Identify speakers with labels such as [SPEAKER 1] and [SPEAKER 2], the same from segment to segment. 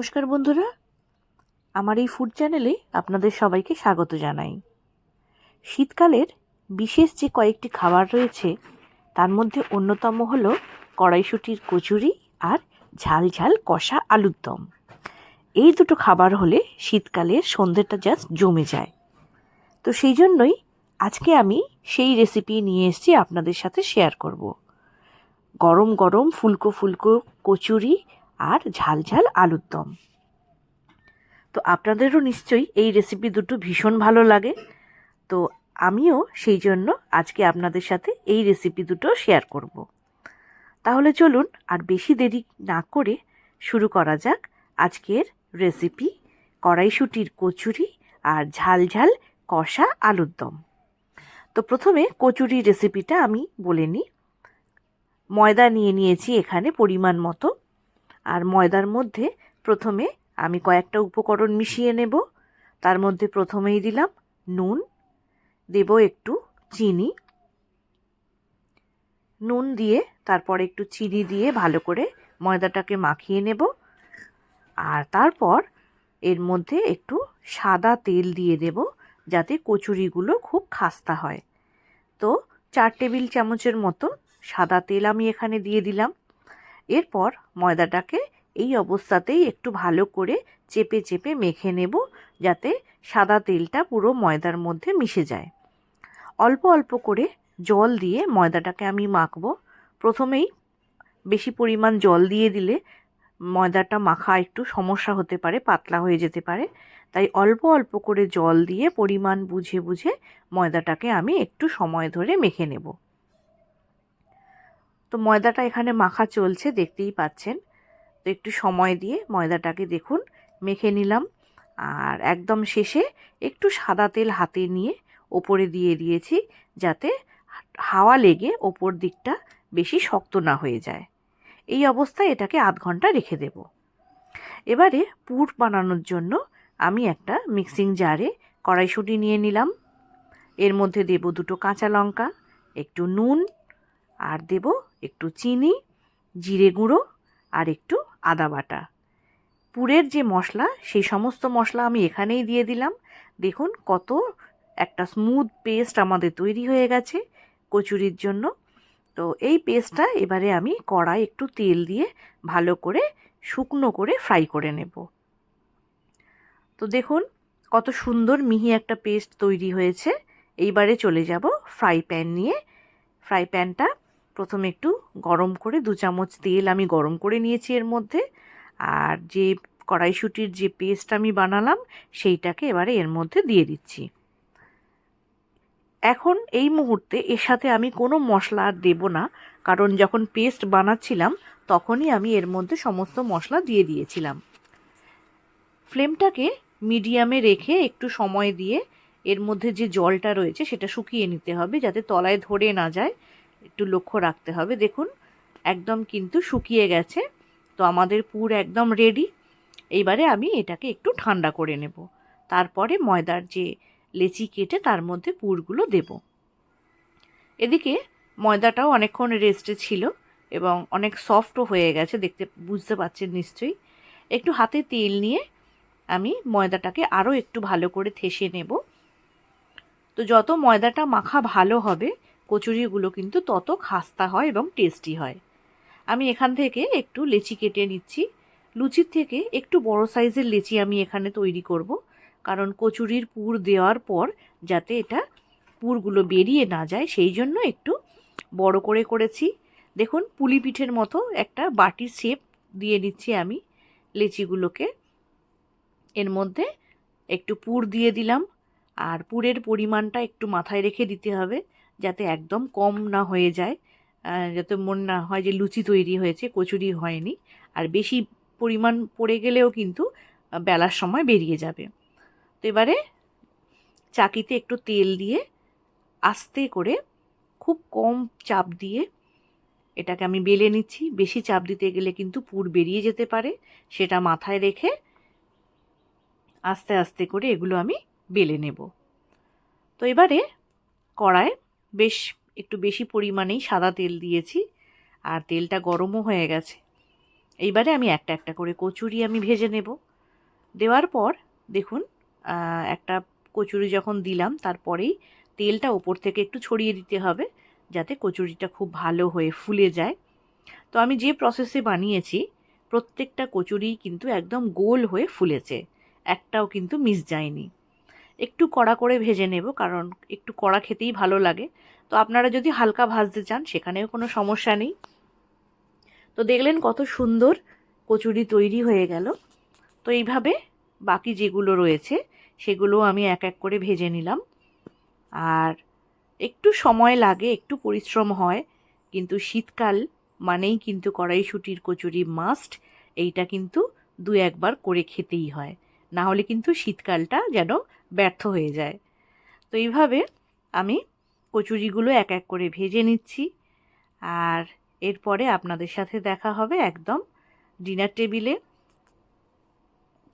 [SPEAKER 1] নমস্কার বন্ধুরা, আমার এই ফুড চ্যানেলে আপনাদের সবাইকে স্বাগত জানাই। শীতকালের বিশেষ যে কয়েকটি খাবার রয়েছে তার মধ্যে অন্যতম হলো কড়াইশুটির কচুরি আর ঝাল ঝাল কষা আলুর দম। এই দুটো খাবার হলে শীতকালের সন্ধ্যেটা জাস্ট জমে যায়। তো সেই জন্যই আজকে আমি সেই রেসিপি নিয়ে এসেছি আপনাদের সাথে শেয়ার করব। গরম গরম ফুলকো ফুলকো কচুরি আর ঝাল ঝাল আলুর দম। তো আপনাদেরও নিশ্চয়ই এই রেসিপি দুটো ভীষণ ভালো লাগে। তো আমিও সেই জন্য আজকে আপনাদের সাথে এই রেসিপি দুটো শেয়ার করব। তাহলে চলুন আর বেশি দেরি না করে শুরু করা যাক আজকের রেসিপি কড়াইশুটির কচুরি আর ঝাল ঝাল কষা আলুর দম। তো প্রথমে কচুরি রেসিপিটা আমি বলে নিই। ময়দা নিয়ে নিয়েছি এখানে পরিমাণ মতো, আর ময়দার মধ্যে প্রথমে আমি কয়েকটা উপকরণ মিশিয়ে নেব। তার মধ্যে প্রথমেই দিলাম নুন, দেব একটু চিনি, নুন দিয়ে তারপর একটু চিনি দিয়ে ভালো করে ময়দাটাকে মাখিয়ে নেব। আর তারপর এর মধ্যে একটু সাদা তেল দিয়ে দেব যাতে কচুরিগুলো খুব খাস্তা হয়। তো 4 টেবিল চামচের মতো সাদা তেল আমি এখানে দিয়ে দিলাম। এরপর ময়দাটাকে এই অবস্থাতেই একটু ভালো করে চেপে চেপে মেখে নেব যাতে সাদা তেলটা পুরো ময়দার মধ্যে মিশে যায়। অল্প অল্প করে জল দিয়ে ময়দাটাকে আমি মাখবো। প্রথমেই বেশি পরিমাণ জল দিয়ে দিলে ময়দাটা মাখা একটু সমস্যা হতে পারে, পাতলা হয়ে যেতে পারে। তাই অল্প অল্প করে জল দিয়ে পরিমাণ বুঝে বুঝে ময়দাটাকে আমি একটু সময় ধরে মেখে নেব। তো ময়দাটা এখানে মাখা চলছে, দেখতেই পাচ্ছেন। তো একটু সময় দিয়ে ময়দাটাকে দেখুন মেখে নিলাম। আর একদম শেষে একটু সাদা তেল হাতে নিয়ে ওপরে দিয়ে দিয়েছি যাতে হাওয়া লেগে ওপর দিকটা বেশি শক্ত না হয়ে যায়। এই অবস্থায় এটাকে আধ ঘন্টা রেখে দেব। এবারে পুর বানানোর জন্য আমি একটা মিক্সিং জারে কড়াইশুঁটি নিয়ে নিলাম। এর মধ্যে দেব 2 কাঁচা লঙ্কা, একটু নুন, আর দেব একটু চিনি, জিরে গুঁড়ো আর একটু আদা বাটা। পুরের যে মশলা সেই সমস্ত মশলা আমি এখানেই দিয়ে দিলাম। দেখুন কত একটা স্মুথ পেস্ট আমাদের তৈরি হয়ে গেছে কচুরির জন্য। তো এই পেস্টটা এবারে আমি কড়াই একটু তেল দিয়ে ভালো করে শুকনো করে ফ্রাই করে নেব। তো দেখুন কত সুন্দর মিহি একটা পেস্ট তৈরি হয়েছে। এইবারে চলে যাব ফ্রাই প্যান নিয়ে। ফ্রাই প্যানটা প্রথমে একটু গরম করে 2 চামচ তেল আমি গরম করে নিয়েছি এর মধ্যে। আর যে কড়াইশুঁটির যে পেস্ট আমি বানালাম সেইটাকে এবারে এর মধ্যে দিয়ে দিচ্ছি। এখন এই মুহূর্তে এর সাথে আমি কোনো মশলা আর দেব না, কারণ যখন পেস্ট বানাচ্ছিলাম তখনই আমি এর মধ্যে সমস্ত মশলা দিয়ে দিয়েছিলাম। ফ্লেমটাকে মিডিয়ামে রেখে একটু সময় দিয়ে এর মধ্যে যে জলটা রয়েছে সেটা শুকিয়ে নিতে হবে যাতে তলায় ধরে না যায়, একটু লক্ষ্য রাখতে হবে। দেখুন একদম কিন্তু শুকিয়ে গেছে। তো আমাদের পুর একদম রেডি। এইবারে আমি এটাকে একটু ঠান্ডা করে নেব। তারপরে ময়দার যে লেচি কেটে তার মধ্যে পুরগুলো দেব। এদিকে ময়দাটাও অনেকক্ষণ রেস্টে ছিল এবং অনেক সফটও হয়ে গেছে, দেখতে বুঝতে পারছেন নিশ্চয়ই। একটু হাতে তেল নিয়ে আমি ময়দাটাকে আরও একটু ভালো করে ঠেসে নেব। তো যত ময়দাটা মাখা ভালো হবে কচুরিগুলো কিন্তু তত খাস্তা হয় এবং টেস্টি হয়। আমি এখান থেকে একটু লেচি কেটে নিচ্ছি। লুচির থেকে একটু বড় সাইজের লেচি আমি এখানে তৈরি করব, কারণ কচুরির পুর দেওয়ার পর যাতে এটা পুরগুলো বেরিয়ে না যায় সেই জন্য একটু বড় করে করেছি। দেখুন পুলি পিঠের মতো একটা বাটির শেপ দিয়ে নিচ্ছি আমি লেচিগুলোকে। এর মধ্যে একটু পুর দিয়ে দিলাম, আর পুরের পরিমাণটা একটু মাথায় রেখে দিতে হবে যাতে একদম কম না হয়ে যায়, যাতে মনে না হয় যে লুচি তৈরি হয়েছে কচুরি হয়নি। আর বেশি পরিমাণ পড়ে গেলেও কিন্তু বেলার সময় বেরিয়ে যাবে। তো এবারে চাকিতে একটু তেল দিয়ে আস্তে করে খুব কম চাপ দিয়ে এটাকে আমি বেলে নিচ্ছি। বেশি চাপ দিতে গেলে কিন্তু পুর বেরিয়ে যেতে পারে, সেটা মাথায় রেখে আস্তে আস্তে করে এগুলো আমি বেলে নেব। তো এবারে কড়ায় বেশ একটু বেশি পরিমাণেই সাদা তেল দিয়েছি, আর তেলটা গরমও হয়ে গেছে। এইবারে আমি একটা একটা করে কচুরি আমি ভেজে নেব। দেওয়ার পর দেখুন একটা কচুরি যখন দিলাম তারপরেই তেলটা ওপর থেকে একটু ছড়িয়ে দিতে হবে, যাতে কচুরিটা খুব ভালো হয়ে ফুলে যায়। তো আমি যে প্রসেসে বানিয়েছি প্রত্যেকটা কচুরি কিন্তু একদম গোল হয়ে ফুলেছে, একটাও কিন্তু মিস যায়নি। একটু কড়া করে ভেজে নেব, কারণ একটু কড়া খেতেই ভালো লাগে। তো আপনারা যদি হালকা ভাজতে চান সেখানেও কোনো সমস্যা নেই। তো দেখলেন কত সুন্দর কচুরি তৈরি হয়ে গেল। তো এইভাবে বাকি যেগুলো রয়েছে সেগুলো আমি এক এক করে ভেজে নিলাম। আর একটু সময় লাগে, একটু পরিশ্রম হয়, কিন্তু শীতকাল মানেই কিন্তু কড়াইশুঁটির কচুরি মাস্ট। এইটা কিন্তু দু একবার করে খেতেই হয়, না হলে কিন্তু শীতকালটা যেন ব্যর্থ হয়ে যায়। তো এইভাবে আমি কচুরিগুলো এক এক করে ভেজে নিচ্ছি। আর এরপরে আপনাদের সাথে দেখা হবে একদম ডিনার টেবিলে।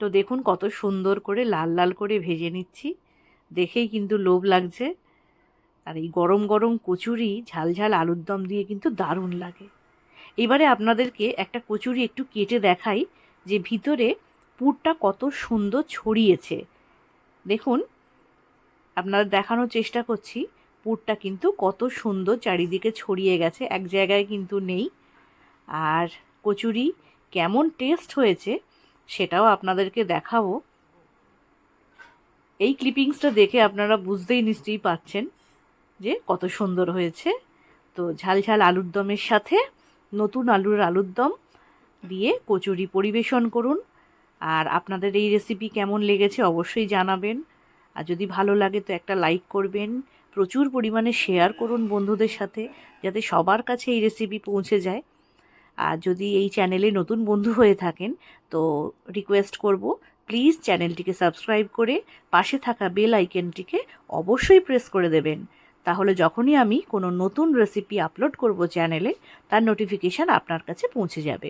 [SPEAKER 1] তো দেখুন কত সুন্দর করে লাল লাল করে ভেজে নিচ্ছি, দেখেই কিন্তু লোভ লাগছে। আর এই গরম গরম কচুরি ঝাল ঝাল আলুর দম দিয়ে কিন্তু দারুণ লাগে। এবারে আপনাদেরকে একটা কচুরি একটু কেটে দেখাই যে ভিতরে পুরটা কত সুন্দর ছড়িয়েছে। দেখুন, আপনাদের দেখানোর চেষ্টা করছি, পুরটা কিন্তু কত সুন্দর চারিদিকে ছড়িয়ে গেছে, এক জায়গায় কিন্তু নেই। আর কচুরি কেমন টেস্ট হয়েছে সেটাও আপনাদেরকে দেখাবো। এই ক্লিপিংসটা দেখে আপনারা বুঝতেই নিশ্চয়ই পাচ্ছেন যে কত সুন্দর হয়েছে। তো ঝাল ঝাল আলুর দমের সাথে নতুন আলুর দম দিয়ে কচুরি পরিবেশন করুন। আর আপনাদের এই রেসিপি কেমন লেগেছে অবশ্যই জানাবেন। আর যদি ভালো লাগে তো একটা লাইক করবেন, প্রচুর পরিমাণে শেয়ার করুন বন্ধুদের সাথে, যাতে সবার কাছে এই রেসিপি পৌঁছে যায়। আর যদি এই চ্যানেলে নতুন বন্ধু হয়ে থাকেন তো রিকোয়েস্ট করব, প্লিজ চ্যানেলটিকে সাবস্ক্রাইব করে পাশে থাকা বেল আইকনটিকে অবশ্যই প্রেস করে দেবেন। তাহলে যখনই আমি কোনো নতুন রেসিপি আপলোড করব চ্যানেলে, তার নোটিফিকেশান আপনার কাছে পৌঁছে যাবে।